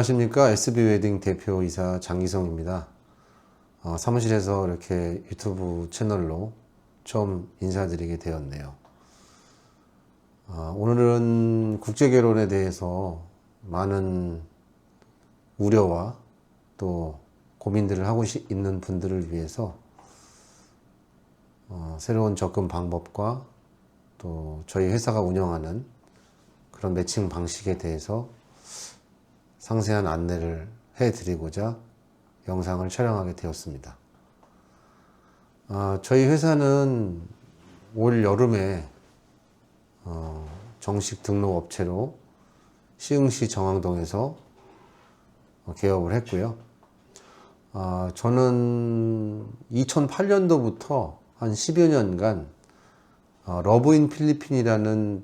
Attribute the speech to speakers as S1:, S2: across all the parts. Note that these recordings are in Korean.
S1: 안녕하십니까. SB웨딩 대표이사 장기성입니다. 사무실에서 이렇게 유튜브 채널로 처음 인사드리게 되었네요. 오늘은 국제결혼에 대해서 많은 우려와 또 고민들을 하고 있는 분들을 위해서 새로운 접근 방법과 또 저희 회사가 운영하는 그런 매칭 방식에 대해서 상세한 안내를 해드리고자 영상을 촬영하게 되었습니다. 저희 회사는 올 여름에 정식 등록 업체로 시흥시 정왕동에서 개업을 했고요. 저는 2008년도부터 한 10여 년간 러브인 필리핀이라는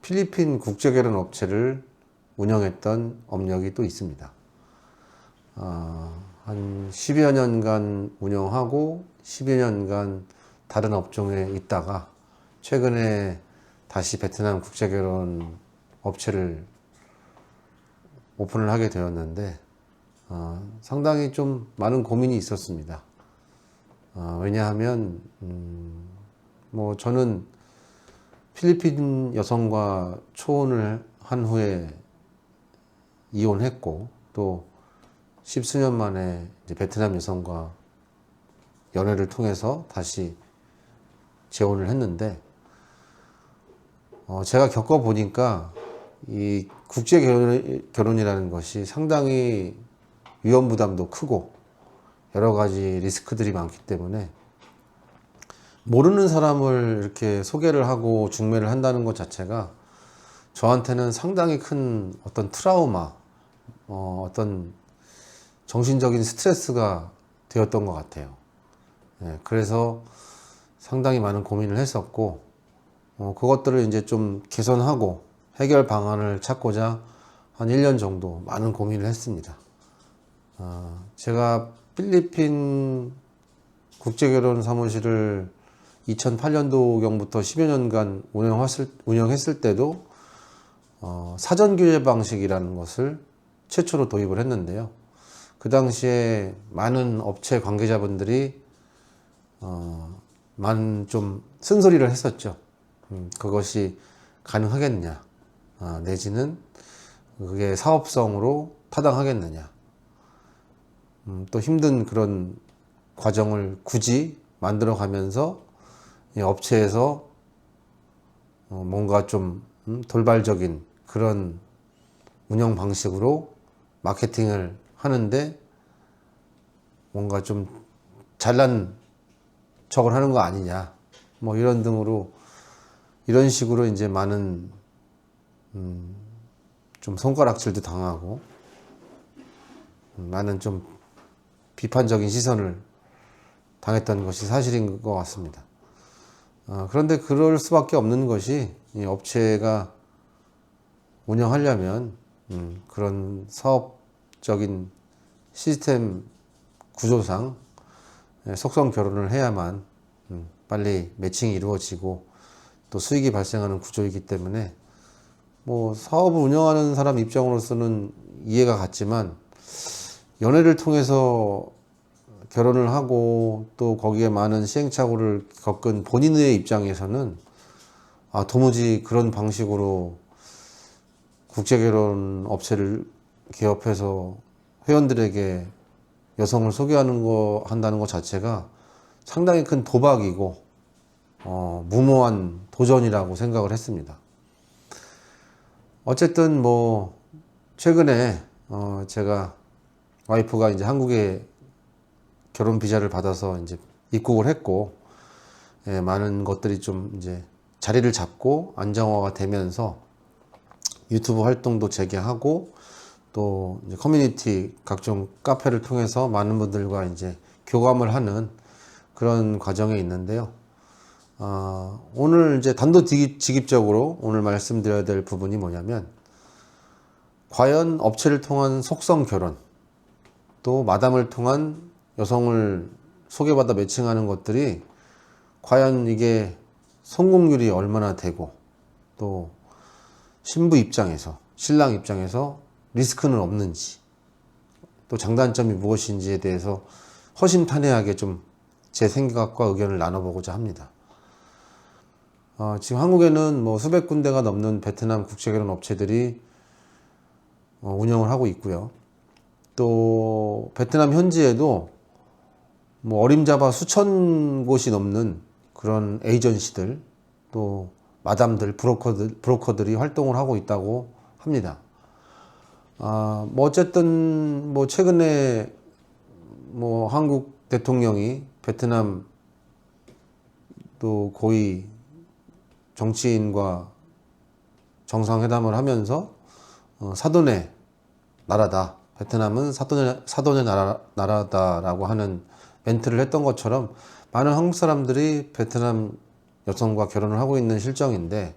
S1: 필리핀 국제결혼 업체를 운영했던 업력이 또 있습니다. 한 10여 년간 운영하고 10여 년간 다른 업종에 있다가 최근에 다시 베트남 국제결혼 업체를 오픈을 하게 되었는데 상당히 좀 많은 고민이 있었습니다. 왜냐하면 저는 필리핀 여성과 초혼을 한 후에 이혼했고 또 십수년 만에 이제 베트남 여성과 연애를 통해서 다시 재혼을 했는데 제가 겪어보니까 이 국제결혼이라는 것이 상당히 위험부담도 크고 여러 가지 리스크들이 많기 때문에 모르는 사람을 이렇게 소개를 하고 중매를 한다는 것 자체가 저한테는 상당히 큰 어떤 트라우마, 어떤 정신적인 스트레스가 되었던 것 같아요. 그래서 상당히 많은 고민을 했었고, 그것들을 이제 좀 개선하고 해결 방안을 찾고자 한 1년 정도 많은 고민을 했습니다. 제가 필리핀 국제결혼 사무실을 2008년도경부터 10여 년간 운영했을 때도 사전규제 방식이라는 것을 최초로 도입을 했는데요. 그 당시에 많은 업체 관계자분들이 많은 좀 쓴소리를 했었죠. 그것이 가능하겠냐, 내지는 그게 사업성으로 타당하겠느냐, 또 힘든 그런 과정을 굳이 만들어 가면서 업체에서 뭔가 좀 돌발적인 그런 운영 방식으로 마케팅을 하는데 뭔가 좀 잘난 척을 하는 거 아니냐, 이런 등으로 이런 식으로 이제 많은 좀 손가락질도 당하고 많은 좀 비판적인 시선을 당했던 것이 사실인 것 같습니다. 그런데 그럴 수밖에 없는 것이 이 업체가 운영하려면 그런 사업적인 시스템 구조상 속성 결혼을 해야만 빨리 매칭이 이루어지고 또 수익이 발생하는 구조이기 때문에 사업을 운영하는 사람 입장으로서는 이해가 갔지만 연애를 통해서 결혼을 하고 또 거기에 많은 시행착오를 겪은 본인의 입장에서는 도무지 그런 방식으로 국제결혼 업체를 개업해서 회원들에게 여성을 한다는 것 자체가 상당히 큰 도박이고 무모한 도전이라고 생각을 했습니다. 어쨌든 최근에 제가 와이프가 이제 한국에 결혼 비자를 받아서 이제 입국을 했고, 많은 것들이 좀 이제 자리를 잡고 안정화가 되면서 유튜브 활동도 재개하고 또 이제 커뮤니티 각종 카페를 통해서 많은 분들과 이제 교감을 하는 그런 과정에 있는데요. 오늘 이제 단도직입적으로 오늘 말씀드려야 될 부분이 뭐냐면, 과연 업체를 통한 속성 결혼, 또 마담을 통한 여성을 소개받아 매칭하는 것들이 과연 이게 성공률이 얼마나 되고 또 신부 입장에서, 신랑 입장에서 리스크는 없는지, 또 장단점이 무엇인지에 대해서 허심탄회하게 좀 제 생각과 의견을 나눠보고자 합니다. 지금 한국에는 뭐 수백 군데가 넘는 베트남 국제결혼 업체들이 운영을 하고 있고요. 또 베트남 현지에도 뭐 어림잡아 수천 곳이 넘는 그런 에이전시들, 또 마담들, 브로커들이 활동을 하고 있다고 합니다. 뭐 어쨌든 뭐 최근에 뭐 한국 대통령이 베트남 또 고위 정치인과 정상회담을 하면서 사돈의 나라다, 베트남은 사돈의 나라다라고 하는 멘트를 했던 것처럼 많은 한국 사람들이 베트남 여성과 결혼을 하고 있는 실정인데,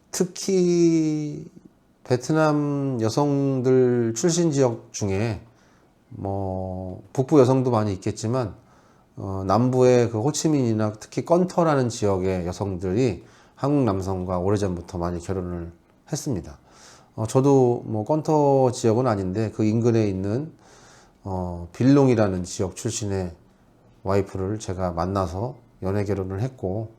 S1: 특히 베트남 여성들 출신 지역 중에 뭐 북부 여성도 많이 있겠지만 남부의 그 호치민이나 특히 건터라는 지역의 여성들이 한국 남성과 오래전부터 많이 결혼을 했습니다. 저도 뭐 건터 지역은 아닌데 그 인근에 있는 빌롱이라는 지역 출신의 와이프를 제가 만나서 연애 결혼을 했고,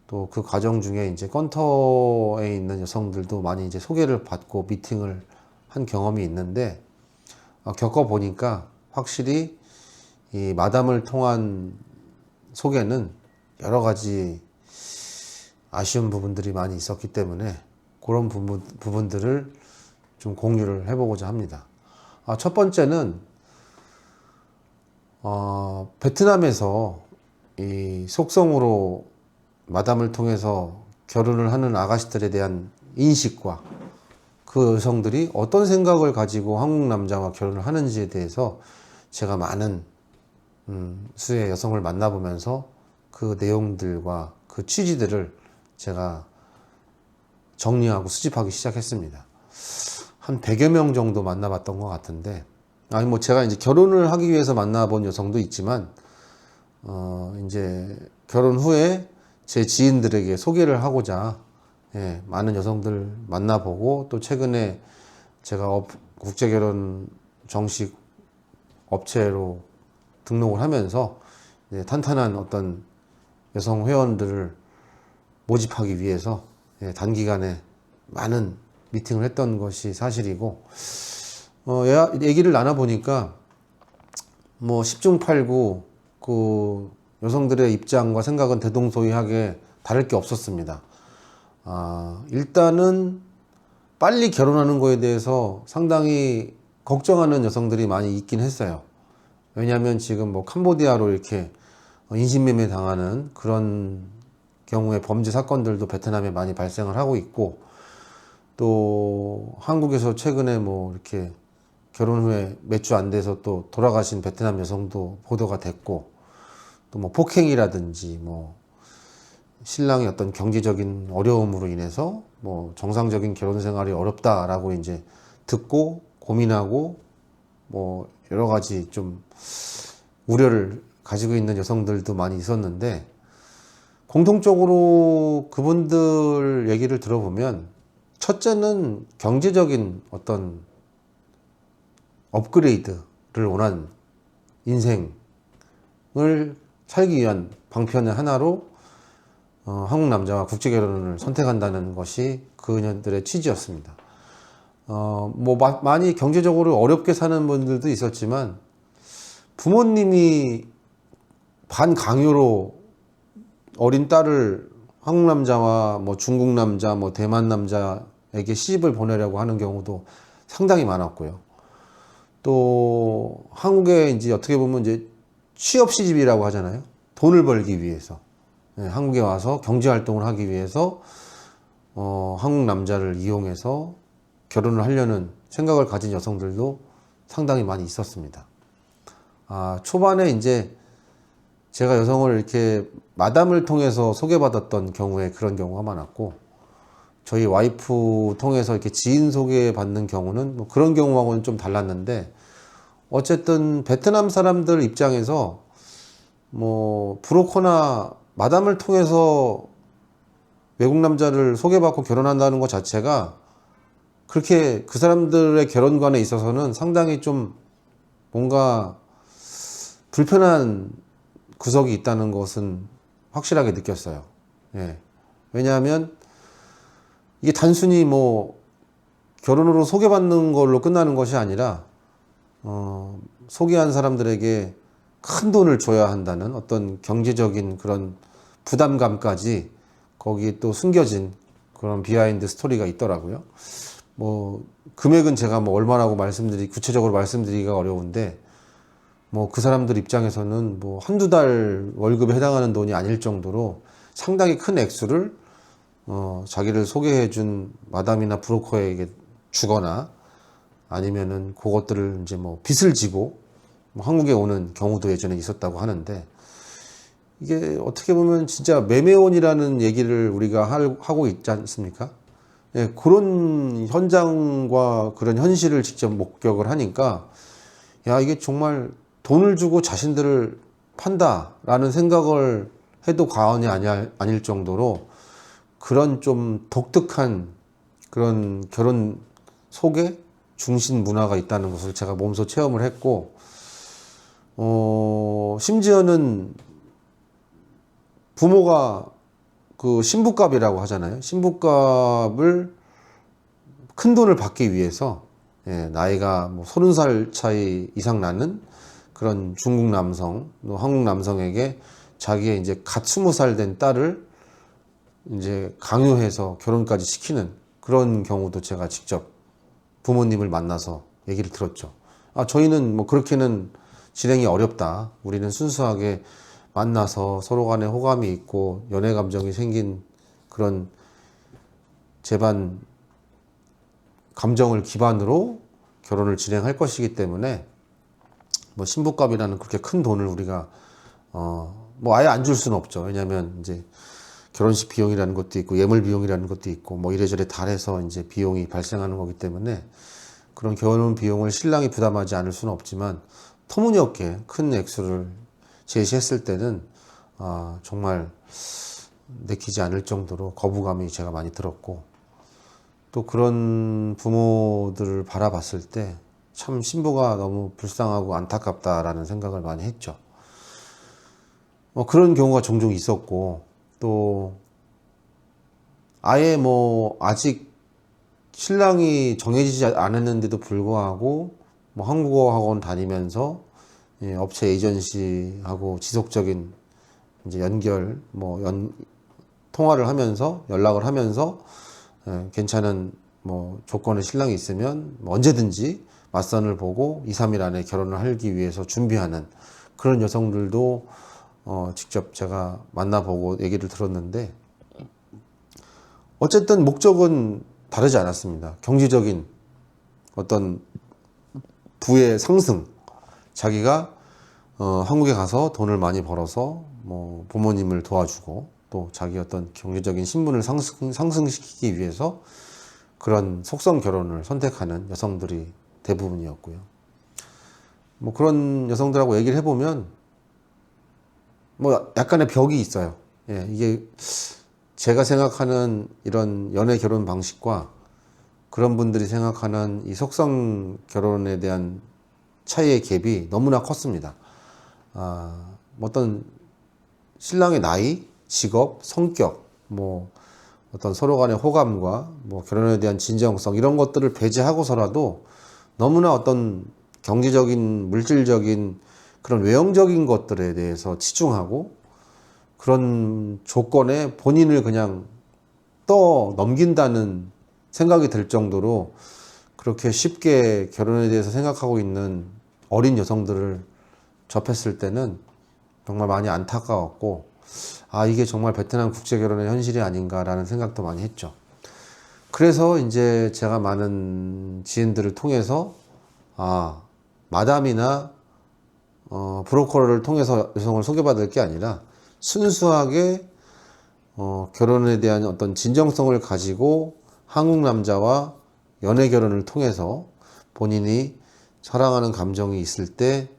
S1: 또 그 과정 중에 이제 건터에 있는 여성들도 많이 이제 소개를 받고 미팅을 한 경험이 있는데, 겪어보니까 확실히 이 마담을 통한 소개는 여러 가지 아쉬운 부분들이 많이 있었기 때문에 그런 부분들을 좀 공유를 해보고자 합니다. 첫 번째는 베트남에서 이 속성으로 마담을 통해서 결혼을 하는 아가씨들에 대한 인식과 그 여성들이 어떤 생각을 가지고 한국 남자와 결혼을 하는지에 대해서 제가 많은 수의 여성을 만나보면서 그 내용들과 그 취지들을 제가 정리하고 수집하기 시작했습니다. 한 100여 명 정도 만나봤던 것 같은데, 아니 뭐 제가 이제 결혼을 하기 위해서 만나본 여성도 있지만 이제 결혼 후에 제 지인들에게 소개를 하고자 많은 여성들 만나보고, 또 최근에 제가 국제결혼 정식 업체로 등록을 하면서 탄탄한 어떤 여성 회원들을 모집하기 위해서 단기간에 많은 미팅을 했던 것이 사실이고, 얘기를 나눠보니까 뭐 10중 8구 그 여성들의 입장과 생각은 대동소이하게 다를 게 없었습니다. 일단은 빨리 결혼하는 거에 대해서 상당히 걱정하는 여성들이 많이 있긴 했어요. 왜냐하면 지금 뭐 캄보디아로 이렇게 인신매매 당하는 그런 경우의 범죄 사건들도 베트남에 많이 발생을 하고 있고, 또 한국에서 최근에 뭐 이렇게 결혼 후에 몇 주 안 돼서 또 돌아가신 베트남 여성도 보도가 됐고, 또 뭐 폭행이라든지 뭐 신랑의 어떤 경제적인 어려움으로 인해서 뭐 정상적인 결혼 생활이 어렵다라고 이제 듣고 고민하고 뭐 여러 가지 좀 우려를 가지고 있는 여성들도 많이 있었는데, 공통적으로 그분들 얘기를 들어보면 첫째는 경제적인 어떤 업그레이드를 원한 인생을 살기 위한 방편의 하나로 한국 남자와 국제결혼을 선택한다는 것이 그녀들의 취지였습니다. 뭐 많이 경제적으로 어렵게 사는 분들도 있었지만 부모님이 반강요로 어린 딸을 한국 남자와 뭐 중국 남자, 뭐 대만 남자에게 시집을 보내려고 하는 경우도 상당히 많았고요. 또 한국에 이제 어떻게 보면 이제 취업 시집이라고 하잖아요. 돈을 벌기 위해서 한국에 와서 경제 활동을 하기 위해서 한국 남자를 이용해서 결혼을 하려는 생각을 가진 여성들도 상당히 많이 있었습니다. 초반에 이제 제가 여성을 이렇게 마담을 통해서 소개받았던 경우에 그런 경우가 많았고, 저희 와이프 통해서 이렇게 지인 소개받는 경우는 뭐 그런 경우하고는 좀 달랐는데, 어쨌든 베트남 사람들 입장에서 뭐 브로커나 마담을 통해서 외국 남자를 소개받고 결혼한다는 것 자체가 그렇게 그 사람들의 결혼관에 있어서는 상당히 좀 뭔가 불편한 구석이 있다는 것은 확실하게 느꼈어요. 예. 왜냐하면 이게 단순히 뭐 결혼으로 소개받는 걸로 끝나는 것이 아니라 소개한 사람들에게 큰 돈을 줘야 한다는 어떤 경제적인 그런 부담감까지 거기에 또 숨겨진 그런 비하인드 스토리가 있더라고요. 뭐 금액은 제가 뭐 얼마라고 구체적으로 말씀드리기가 어려운데 뭐 그 사람들 입장에서는 뭐 한두 달 월급에 해당하는 돈이 아닐 정도로 상당히 큰 액수를 자기를 소개해준 마담이나 브로커에게 주거나 아니면은 그것들을 이제 뭐 빚을 지고 뭐 한국에 오는 경우도 예전에 있었다고 하는데, 이게 어떻게 보면 진짜 매매원이라는 얘기를 우리가 하고 있지 않습니까? 예, 그런 현장과 그런 현실을 직접 목격을 하니까 야, 이게 정말 돈을 주고 자신들을 판다라는 생각을 해도 과언이 아닐 정도로 그런 좀 독특한 그런 결혼 소개 중심 문화가 있다는 것을 제가 몸소 체험을 했고, 심지어는 부모가 그 신부값이라고 하잖아요. 신부값을 큰 돈을 받기 위해서, 예, 나이가 뭐 30살 차이 이상 나는 그런 중국 남성, 또 한국 남성에게 자기의 이제 갓 20살 된 딸을 이제 강요해서 결혼까지 시키는 그런 경우도 제가 직접 부모님을 만나서 얘기를 들었죠. 아, 저희는 뭐 그렇게는 진행이 어렵다. 우리는 순수하게 만나서 서로 간에 호감이 있고 연애 감정이 생긴 그런 재반 감정을 기반으로 결혼을 진행할 것이기 때문에 뭐 신부값이라는 그렇게 큰 돈을 우리가 뭐 아예 안 줄 수는 없죠. 왜냐하면 이제 결혼식 비용이라는 것도 있고 예물 비용이라는 것도 있고 뭐 이래저래 다 해서 이제 비용이 발생하는 거기 때문에 그런 결혼 비용을 신랑이 부담하지 않을 수는 없지만 터무니없게 큰 액수를 제시했을 때는 정말 내키지 않을 정도로 거부감이 제가 많이 들었고, 또 그런 부모들을 바라봤을 때 참 신부가 너무 불쌍하고 안타깝다라는 생각을 많이 했죠. 그런 경우가 종종 있었고, 또 아예 뭐 아직 신랑이 정해지지 않았는데도 불구하고 뭐 한국어 학원 다니면서 업체 에이전시하고 지속적인 이제 통화를 하면서 연락을 하면서 괜찮은 뭐 조건의 신랑이 있으면 뭐 언제든지 맞선을 보고 2, 3일 안에 결혼을 하기 위해서 준비하는 그런 여성들도 직접 제가 만나보고 얘기를 들었는데, 어쨌든 목적은 다르지 않았습니다. 경제적인 어떤 부의 상승, 자기가 한국에 가서 돈을 많이 벌어서 뭐 부모님을 도와주고 또 자기 어떤 경제적인 신분을 상승시키기 위해서 그런 속성 결혼을 선택하는 여성들이 대부분이었고요. 뭐 그런 여성들하고 얘기를 해보면 뭐 약간의 벽이 있어요. 예, 이게 제가 생각하는 이런 연애 결혼 방식과 그런 분들이 생각하는 이 속성 결혼에 대한 차이의 갭이 너무나 컸습니다. 뭐 어떤 신랑의 나이, 직업, 성격, 뭐 어떤 서로 간의 호감과 뭐 결혼에 대한 진정성 이런 것들을 배제하고서라도 너무나 어떤 경제적인, 물질적인 그런 외형적인 것들에 대해서 치중하고 그런 조건에 본인을 그냥 넘긴다는 생각이 들 정도로 그렇게 쉽게 결혼에 대해서 생각하고 있는 어린 여성들을 접했을 때는 정말 많이 안타까웠고, 이게 정말 베트남 국제결혼의 현실이 아닌가라는 생각도 많이 했죠. 그래서 이제 제가 많은 지인들을 통해서 마담이나 브로커를 통해서 여성을 소개받을 게 아니라 순수하게 결혼에 대한 어떤 진정성을 가지고 한국 남자와 연애 결혼을 통해서 본인이 사랑하는 감정이 있을 때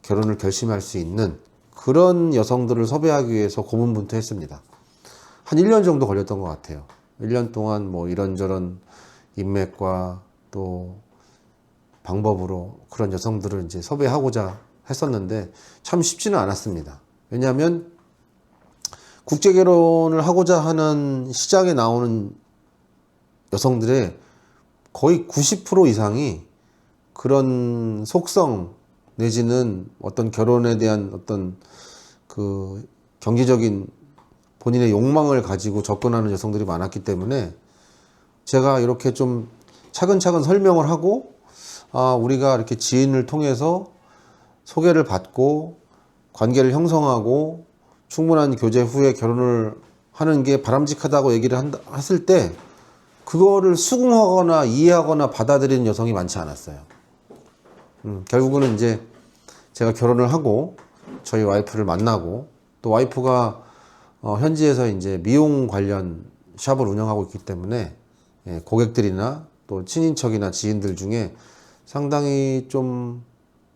S1: 결혼을 결심할 수 있는 그런 여성들을 섭외하기 위해서 고군분투했습니다. 한 1년 정도 걸렸던 것 같아요. 1년 동안 뭐 이런저런 인맥과 또 방법으로 그런 여성들을 이제 섭외하고자 했었는데 참 쉽지는 않았습니다. 왜냐하면 국제 결혼을 하고자 하는 시장에 나오는 여성들의 거의 90% 이상이 그런 속성 내지는 어떤 결혼에 대한 어떤 그 경제적인 본인의 욕망을 가지고 접근하는 여성들이 많았기 때문에 제가 이렇게 좀 차근차근 설명을 하고 우리가 이렇게 지인을 통해서 소개를 받고 관계를 형성하고 충분한 교제 후에 결혼을 하는 게 바람직하다고 얘기를 했을 때 그거를 수긍하거나 이해하거나 받아들이는 여성이 많지 않았어요. 결국은 이제 제가 결혼을 하고 저희 와이프를 만나고 또 와이프가 현지에서 이제 미용 관련 샵을 운영하고 있기 때문에 고객들이나 또 친인척이나 지인들 중에 상당히 좀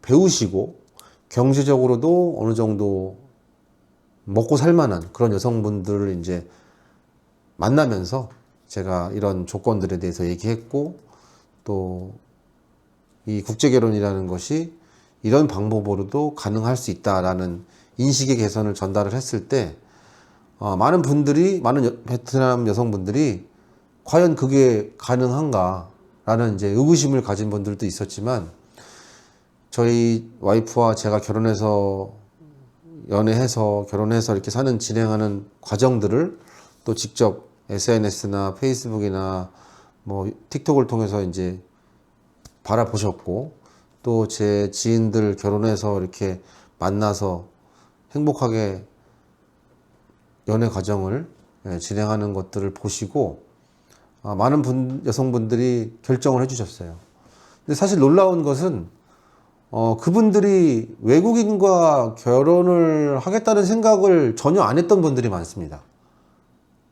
S1: 배우시고 경제적으로도 어느 정도 먹고 살 만한 그런 여성분들을 이제 만나면서 제가 이런 조건들에 대해서 얘기했고 또 이 국제결혼이라는 것이 이런 방법으로도 가능할 수 있다라는 인식의 개선을 전달을 했을 때 많은 베트남 여성분들이 과연 그게 가능한가라는 이제 의구심을 가진 분들도 있었지만 저희 와이프와 제가 연애해서 결혼해서 이렇게 진행하는 과정들을 또 직접 SNS나 페이스북이나 뭐 틱톡을 통해서 이제 바라보셨고 또 제 지인들 결혼해서 이렇게 만나서 행복하게 연애 과정을 진행하는 것들을 보시고 많은 여성분들이 결정을 해주셨어요. 근데 사실 놀라운 것은 그분들이 외국인과 결혼을 하겠다는 생각을 전혀 안 했던 분들이 많습니다.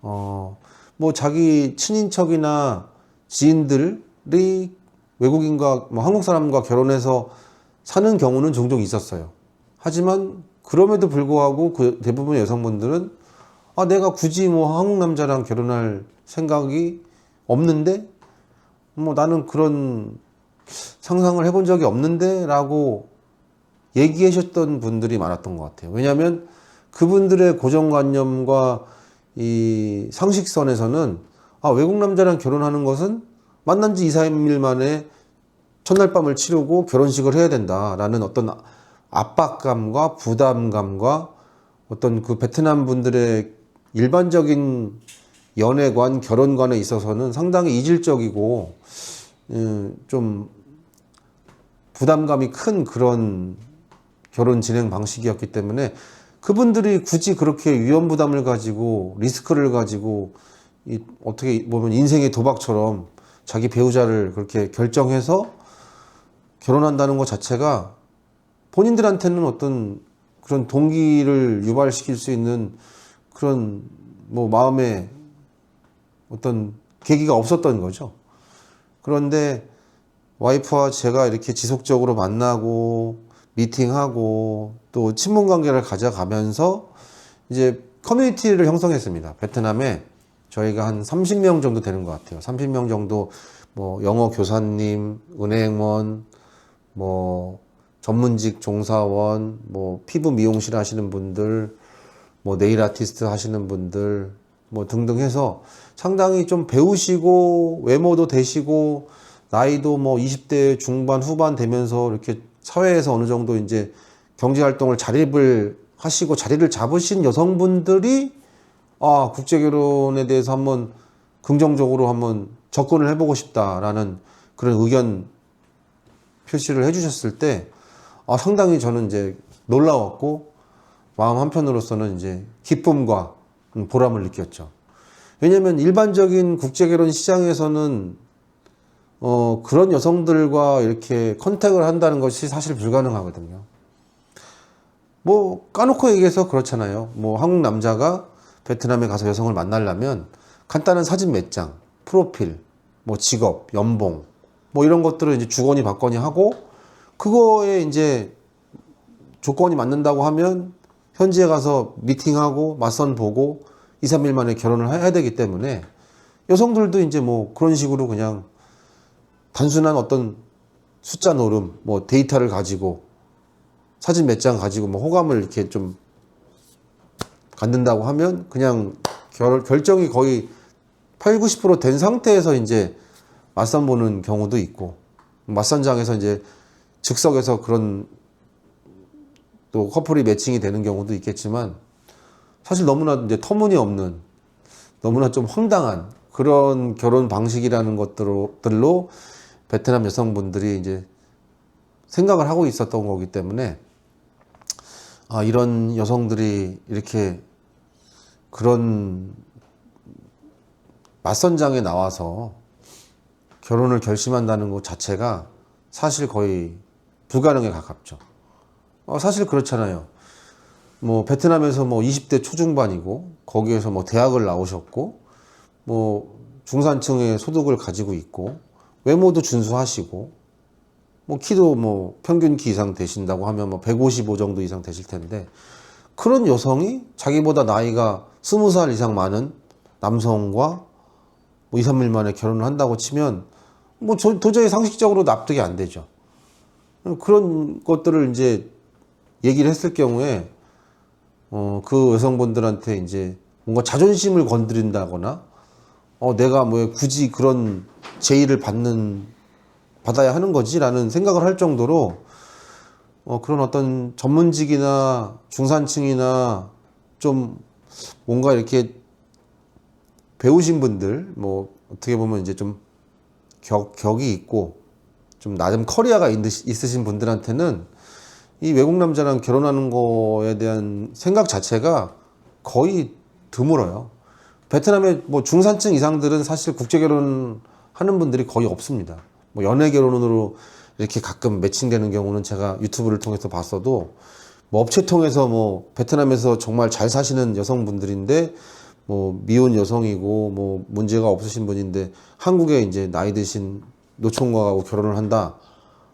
S1: 뭐 자기 친인척이나 지인들이 외국인과 한국 사람과 결혼해서 사는 경우는 종종 있었어요. 하지만 그럼에도 불구하고 그 대부분의 여성분들은 내가 굳이 뭐 한국 남자랑 결혼할 생각이 없는데 뭐 나는 그런 상상을 해본 적이 없는데 라고 얘기하셨던 분들이 많았던 것 같아요. 왜냐하면 그분들의 고정관념과 이 상식선에서는 외국 남자랑 결혼하는 것은 만난 지 2, 3일 만에 첫날 밤을 치르고 결혼식을 해야 된다라는 어떤 압박감과 부담감과 어떤 그 베트남 분들의 일반적인 연애관, 결혼관에 있어서는 상당히 이질적이고 좀 부담감이 큰 그런 결혼 진행 방식이었기 때문에 그분들이 굳이 그렇게 위험 부담을 가지고 리스크를 가지고 어떻게 보면 인생의 도박처럼 자기 배우자를 그렇게 결정해서 결혼한다는 것 자체가 본인들한테는 어떤 그런 동기를 유발시킬 수 있는 그런 뭐 마음에 어떤 계기가 없었던 거죠. 그런데 와이프와 제가 이렇게 지속적으로 만나고 미팅하고 또 친분 관계를 가져가면서 이제 커뮤니티를 형성했습니다. 베트남에 저희가 한 30명 정도 되는 것 같아요. 30명 정도 뭐 영어 교사님, 은행원, 뭐 전문직 종사원, 뭐 피부 미용실 하시는 분들, 뭐 네일 아티스트 하시는 분들 뭐 등등 해서 상당히 좀 배우시고 외모도 되시고 나이도 뭐 20대 중반 후반 되면서 이렇게 사회에서 어느 정도 이제 경제활동을 자립을 하시고 자리를 잡으신 여성분들이 국제결혼에 대해서 한번 긍정적으로 한번 접근을 해보고 싶다라는 그런 의견 표시를 해주셨을 때 상당히 저는 이제 놀라웠고 마음 한편으로서는 이제 기쁨과 보람을 느꼈죠. 왜냐하면 일반적인 국제결혼 시장에서는 그런 여성들과 이렇게 컨택을 한다는 것이 사실 불가능하거든요. 뭐 까놓고 얘기해서 그렇잖아요. 뭐 한국 남자가 베트남에 가서 여성을 만나려면 간단한 사진 몇 장, 프로필, 뭐 직업, 연봉, 뭐 이런 것들을 이제 주거니 받거니 하고 그거에 이제 조건이 맞는다고 하면 현지에 가서 미팅하고 맞선 보고 2, 3일 만에 결혼을 해야 되기 때문에 여성들도 이제 뭐 그런 식으로 그냥 단순한 어떤 숫자 노름, 뭐 데이터를 가지고 사진 몇 장 가지고 뭐 호감을 이렇게 좀 갖는다고 하면 그냥 결정이 거의 8, 90%된 상태에서 이제 맞선 보는 경우도 있고, 맞선장에서 이제 즉석에서 그런 또 커플이 매칭이 되는 경우도 있겠지만, 사실 너무나 이제 터무니없는, 너무나 좀 황당한 그런 결혼 방식이라는 것들로 베트남 여성분들이 이제 생각을 하고 있었던 거기 때문에, 아, 이런 여성들이 이렇게 그런 맞선장에 나와서 결혼을 결심한다는 것 자체가 사실 거의 불가능에 가깝죠. 사실 그렇잖아요. 뭐 베트남에서 뭐 20대 초중반이고 거기에서 뭐 대학을 나오셨고 뭐 중산층의 소득을 가지고 있고 외모도 준수하시고 뭐 키도 뭐 평균 키 이상 되신다고 하면 뭐 155 정도 이상 되실 텐데, 그런 여성이 자기보다 나이가 20살 이상 많은 남성과 뭐 2, 3일 만에 결혼을 한다고 치면 뭐 도저히 상식적으로 납득이 안 되죠. 그런 것들을 이제 얘기를 했을 경우에 그 여성분들한테 이제 뭔가 자존심을 건드린다거나 내가 뭐 굳이 그런 제의를 받아야 하는 거지라는 생각을 할 정도로 그런 어떤 전문직이나 중산층이나 좀 뭔가 이렇게 배우신 분들, 뭐 어떻게 보면 이제 좀 격이 있고 좀 나름 커리어가 있으신 분들한테는 이 외국 남자랑 결혼하는 거에 대한 생각 자체가 거의 드물어요. 베트남의 뭐 중산층 이상들은 사실 국제 결혼 하는 분들이 거의 없습니다. 뭐 연애 결혼으로 이렇게 가끔 매칭되는 경우는 제가 유튜브를 통해서 봤어도, 뭐 업체 통해서 뭐 베트남에서 정말 잘 사시는 여성분들인데 뭐 미혼 여성이고 뭐 문제가 없으신 분인데 한국에 이제 나이 드신 노총각하고 결혼을 한다.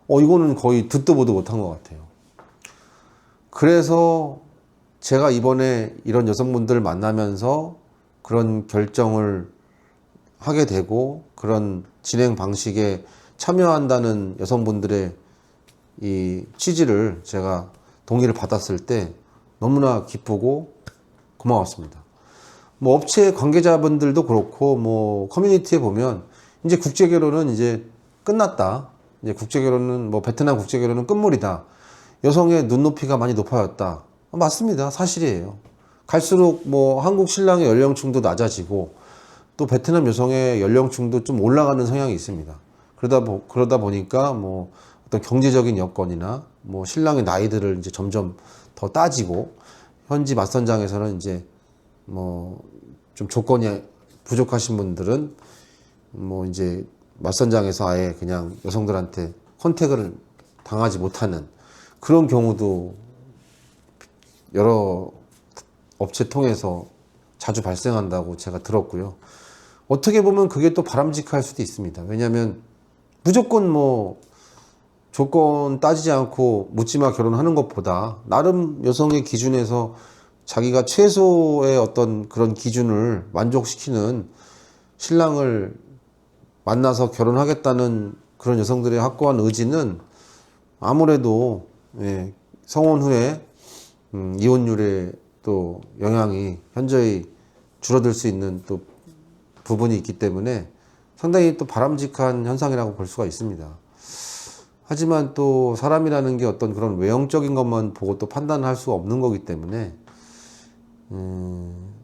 S1: 이거는 거의 듣도 보도 못한 것 같아요. 그래서 제가 이번에 이런 여성분들을 만나면서 그런 결정을 하게 되고 그런 진행 방식에 참여한다는 여성분들의 이 취지를 제가 동의를 받았을 때 너무나 기쁘고 고마웠습니다. 뭐 업체 관계자분들도 그렇고 뭐 커뮤니티에 보면 이제 국제 결혼은 이제 끝났다. 이제 국제 결혼은 뭐 베트남 국제 결혼은 끝물이다. 여성의 눈높이가 많이 높아졌다. 맞습니다. 사실이에요. 갈수록 뭐 한국 신랑의 연령층도 낮아지고 또 베트남 여성의 연령층도 좀 올라가는 성향이 있습니다. 그러다 보니까 뭐 어떤 경제적인 여건이나 뭐 신랑의 나이들을 이제 점점 더 따지고, 현지 맞선장에서는 이제 뭐 좀 조건이 부족하신 분들은 뭐 이제 맞선장에서 아예 그냥 여성들한테 컨택을 당하지 못하는 그런 경우도 여러 업체 통해서 자주 발생한다고 제가 들었고요. 어떻게 보면 그게 또 바람직할 수도 있습니다. 왜냐하면 무조건 뭐 조건 따지지 않고 묻지마 결혼하는 것보다 나름 여성의 기준에서 자기가 최소의 어떤 그런 기준을 만족시키는 신랑을 만나서 결혼하겠다는 그런 여성들의 확고한 의지는 아무래도 성혼 후에 이혼율에 또 영향이 현저히 줄어들 수 있는 또 부분이 있기 때문에 상당히 또 바람직한 현상이라고 볼 수가 있습니다. 하지만 또 사람이라는 게 어떤 그런 외형적인 것만 보고 또 판단할 수 없는 거기 때문에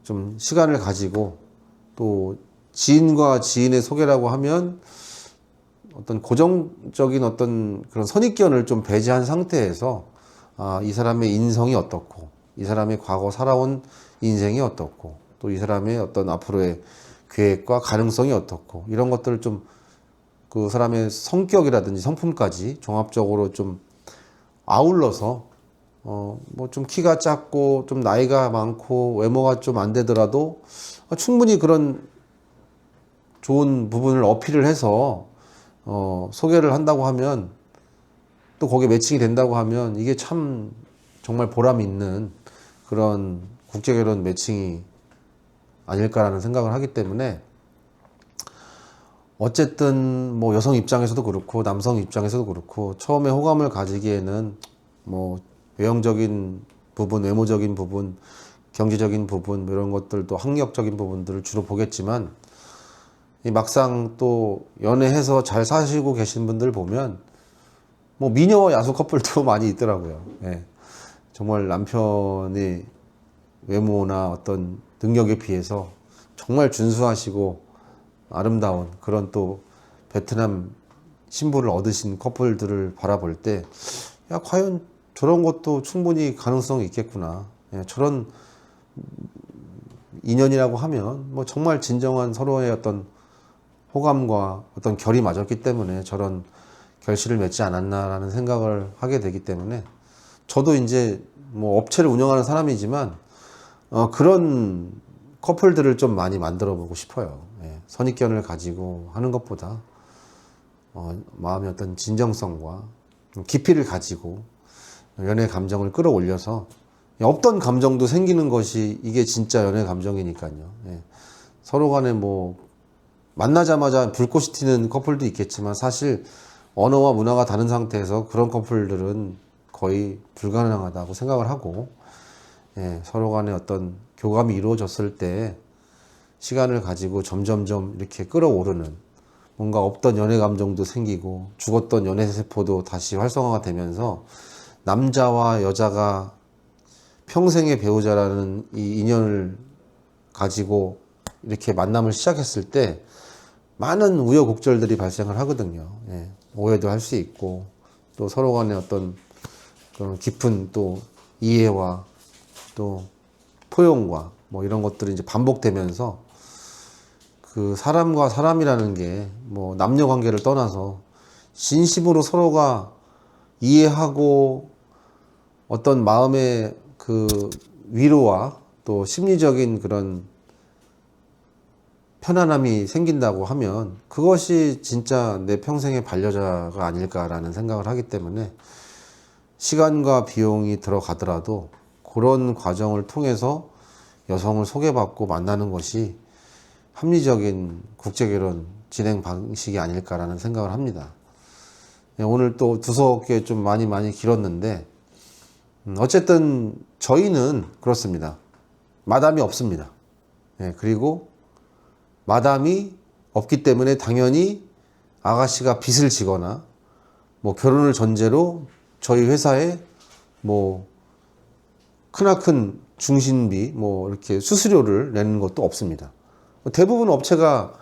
S1: 좀 시간을 가지고, 또 지인과 지인의 소개라고 하면 어떤 고정적인 어떤 그런 선입견을 좀 배제한 상태에서 이 사람의 인성이 어떻고 이 사람의 과거 살아온 인생이 어떻고 또 이 사람의 어떤 앞으로의 계획과 가능성이 어떻고 이런 것들을 좀 그 사람의 성격이라든지 성품까지 종합적으로 좀 아울러서 뭐 좀 키가 작고 좀 나이가 많고 외모가 좀 안 되더라도 충분히 그런 좋은 부분을 어필을 해서 소개를 한다고 하면, 또 거기에 매칭이 된다고 하면 이게 참 정말 보람 있는 그런 국제결혼 매칭이 아닐까라는 생각을 하기 때문에 어쨌든 뭐 여성 입장에서도 그렇고 남성 입장에서도 그렇고 처음에 호감을 가지기에는 뭐 외형적인 부분, 외모적인 부분, 경제적인 부분 뭐 이런 것들도 학력적인 부분들을 주로 보겠지만 이 막상 또 연애해서 잘 사시고 계신 분들 보면 뭐 미녀와 야수 커플도 많이 있더라고요. 예. 정말 남편의 외모나 어떤 능력에 비해서 정말 준수하시고 아름다운 그런 또 베트남 신부를 얻으신 커플들을 바라볼 때, 야, 과연 저런 것도 충분히 가능성이 있겠구나. 예, 저런 인연이라고 하면 뭐 정말 진정한 서로의 어떤 호감과 어떤 결이 맞았기 때문에 저런 결실을 맺지 않았나라는 생각을 하게 되기 때문에 저도 이제 뭐 업체를 운영하는 사람이지만 그런 커플들을 좀 많이 만들어 보고 싶어요. 예, 선입견을 가지고 하는 것보다 마음의 어떤 진정성과 깊이를 가지고 연애 감정을 끌어올려서 없던 감정도 생기는 것이 이게 진짜 연애 감정이니까요. 예, 서로 간에 뭐 만나자마자 불꽃이 튀는 커플도 있겠지만 사실 언어와 문화가 다른 상태에서 그런 커플들은 거의 불가능하다고 생각을 하고, 예, 서로 간에 어떤 교감이 이루어졌을 때 시간을 가지고 점점점 이렇게 끌어오르는 뭔가 없던 연애 감정도 생기고 죽었던 연애 세포도 다시 활성화가 되면서 남자와 여자가 평생의 배우자라는 이 인연을 가지고 이렇게 만남을 시작했을 때 많은 우여곡절들이 발생을 하거든요. 예, 오해도 할 수 있고 또 서로 간에 어떤 그런 깊은 또 이해와 또 포용과 뭐 이런 것들이 이제 반복되면서 그 사람과 사람이라는 게 뭐 남녀 관계를 떠나서 진심으로 서로가 이해하고 어떤 마음의 그 위로와 또 심리적인 그런 편안함이 생긴다고 하면 그것이 진짜 내 평생의 반려자가 아닐까라는 생각을 하기 때문에 시간과 비용이 들어가더라도 그런 과정을 통해서 여성을 소개받고 만나는 것이 합리적인 국제결혼 진행 방식이 아닐까라는 생각을 합니다. 오늘 또 두서없게 좀 많이 길었는데 어쨌든 저희는 그렇습니다. 마담이 없습니다. 예, 그리고 마담이 없기 때문에 당연히 아가씨가 빚을 지거나 뭐 결혼을 전제로 저희 회사에 뭐 크나큰 중신비 뭐 이렇게 수수료를 내는 것도 없습니다. 대부분 업체가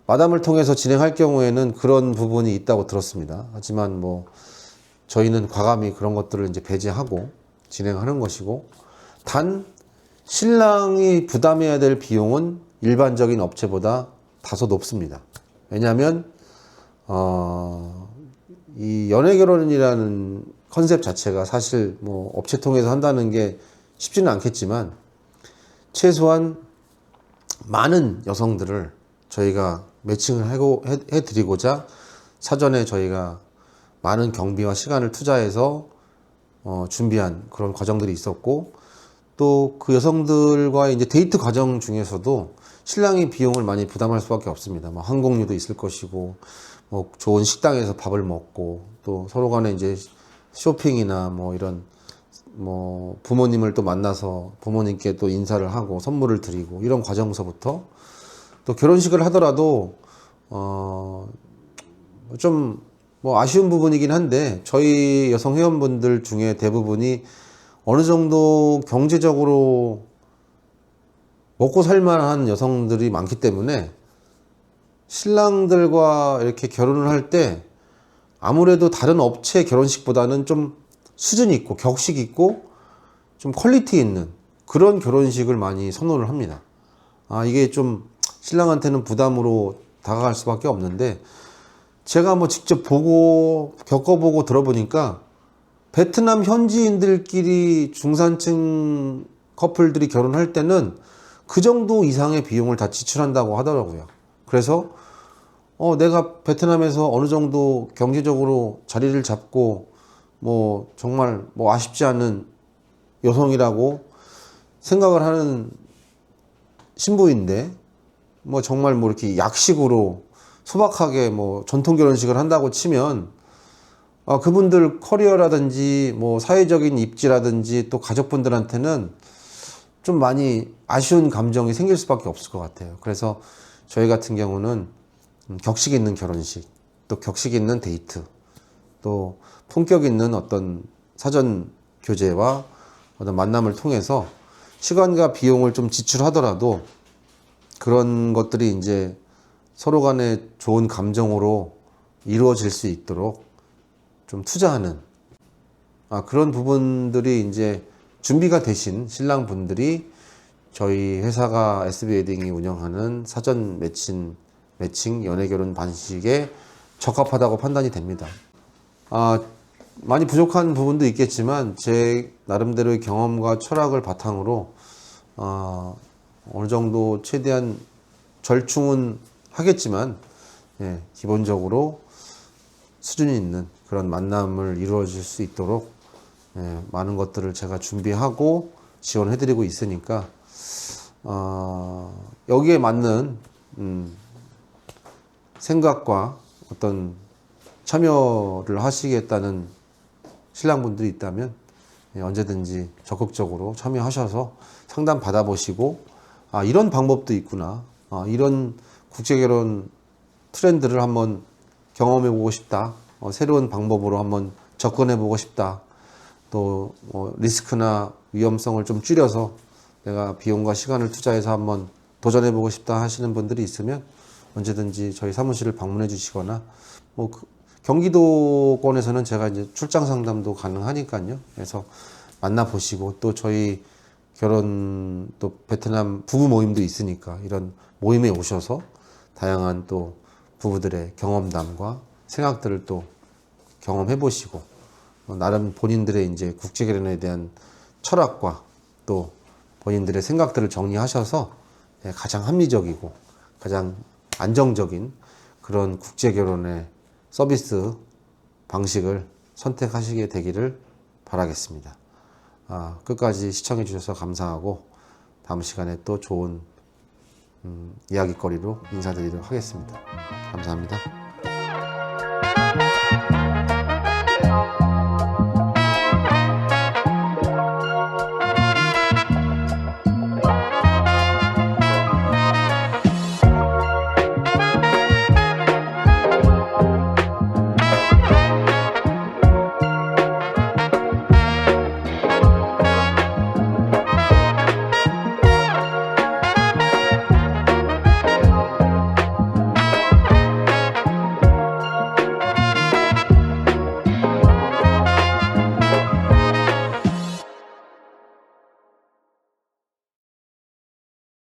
S1: 마담을 통해서 진행할 경우에는 그런 부분이 있다고 들었습니다. 하지만 뭐 저희는 과감히 그런 것들을 이제 배제하고 진행하는 것이고, 단 신랑이 부담해야 될 비용은 일반적인 업체보다 다소 높습니다. 왜냐하면 이 연애결혼이라는 컨셉 자체가 사실 뭐 업체 통해서 한다는 게 쉽지는 않겠지만 최소한 많은 여성들을 저희가 매칭을 해드리고자 사전에 저희가 많은 경비와 시간을 투자해서 준비한 그런 과정들이 있었고, 또 그 여성들과의 이제 데이트 과정 중에서도 신랑이 비용을 많이 부담할 수밖에 없습니다. 뭐 항공료도 있을 것이고, 뭐 좋은 식당에서 밥을 먹고, 또 서로 간에 이제 쇼핑이나 뭐 이런 뭐 부모님을 또 만나서 부모님께 또 인사를 하고 선물을 드리고 이런 과정서부터 또 결혼식을 하더라도 좀 뭐 아쉬운 부분이긴 한데 저희 여성 회원분들 중에 대부분이 어느 정도 경제적으로 먹고 살만한 여성들이 많기 때문에 신랑들과 이렇게 결혼을 할 때 아무래도 다른 업체 결혼식보다는 좀 수준 있고 격식 있고 좀 퀄리티 있는 그런 결혼식을 많이 선호를 합니다. 이게 좀 신랑한테는 부담으로 다가갈 수밖에 없는데, 제가 뭐 직접 보고 겪어보고 들어보니까 베트남 현지인들끼리 중산층 커플들이 결혼할 때는 그 정도 이상의 비용을 다 지출한다고 하더라고요. 그래서 내가 베트남에서 어느 정도 경제적으로 자리를 잡고 뭐 정말 뭐 아쉽지 않은 여성이라고 생각을 하는 신부인데 뭐 정말 뭐 이렇게 약식으로 소박하게 뭐 전통 결혼식을 한다고 치면 그분들 커리어라든지 뭐 사회적인 입지라든지 또 가족분들한테는 좀 많이 아쉬운 감정이 생길 수밖에 없을 것 같아요. 그래서 저희 같은 경우는 격식 있는 결혼식, 또 격식 있는 데이트, 또 품격 있는 어떤 사전 교제와 어떤 만남을 통해서 시간과 비용을 좀 지출하더라도 그런 것들이 이제 서로 간에 좋은 감정으로 이루어질 수 있도록 좀 투자하는 그런 부분들이 이제 준비가 되신 신랑 분들이 저희 회사가 SB 웨딩이 운영하는 사전 매칭 연애 결혼 반식에 적합하다고 판단이 됩니다. 많이 부족한 부분도 있겠지만 제 나름대로의 경험과 철학을 바탕으로 어느 정도 최대한 절충은 하겠지만 기본적으로 수준이 있는 그런 만남을 이루어질 수 있도록 많은 것들을 제가 준비하고 지원해드리고 있으니까 여기에 맞는 생각과 어떤 참여를 하시겠다는 신랑분들이 있다면 언제든지 적극적으로 참여하셔서 상담 받아보시고 이런 방법도 있구나, 이런 국제결혼 트렌드를 한번 경험해보고 싶다, 새로운 방법으로 한번 접근해보고 싶다, 또 리스크나 위험성을 좀 줄여서 내가 비용과 시간을 투자해서 한번 도전해보고 싶다 하시는 분들이 있으면 언제든지 저희 사무실을 방문해 주시거나 경기도권에서는 제가 이제 출장 상담도 가능하니까요. 그래서 만나보시고 또 저희 결혼 또 베트남 부부 모임도 있으니까 이런 모임에 오셔서 다양한 또 부부들의 경험담과 생각들을 또 경험해 보시고 나름 본인들의 이제 국제결혼에 대한 철학과 또 본인들의 생각들을 정리하셔서 가장 합리적이고 가장 안정적인 그런 국제결혼의 서비스 방식을 선택하시게 되기를 바라겠습니다. 끝까지 시청해 주셔서 감사하고 다음 시간에 또 좋은 이야기거리로 인사드리도록 하겠습니다. 감사합니다.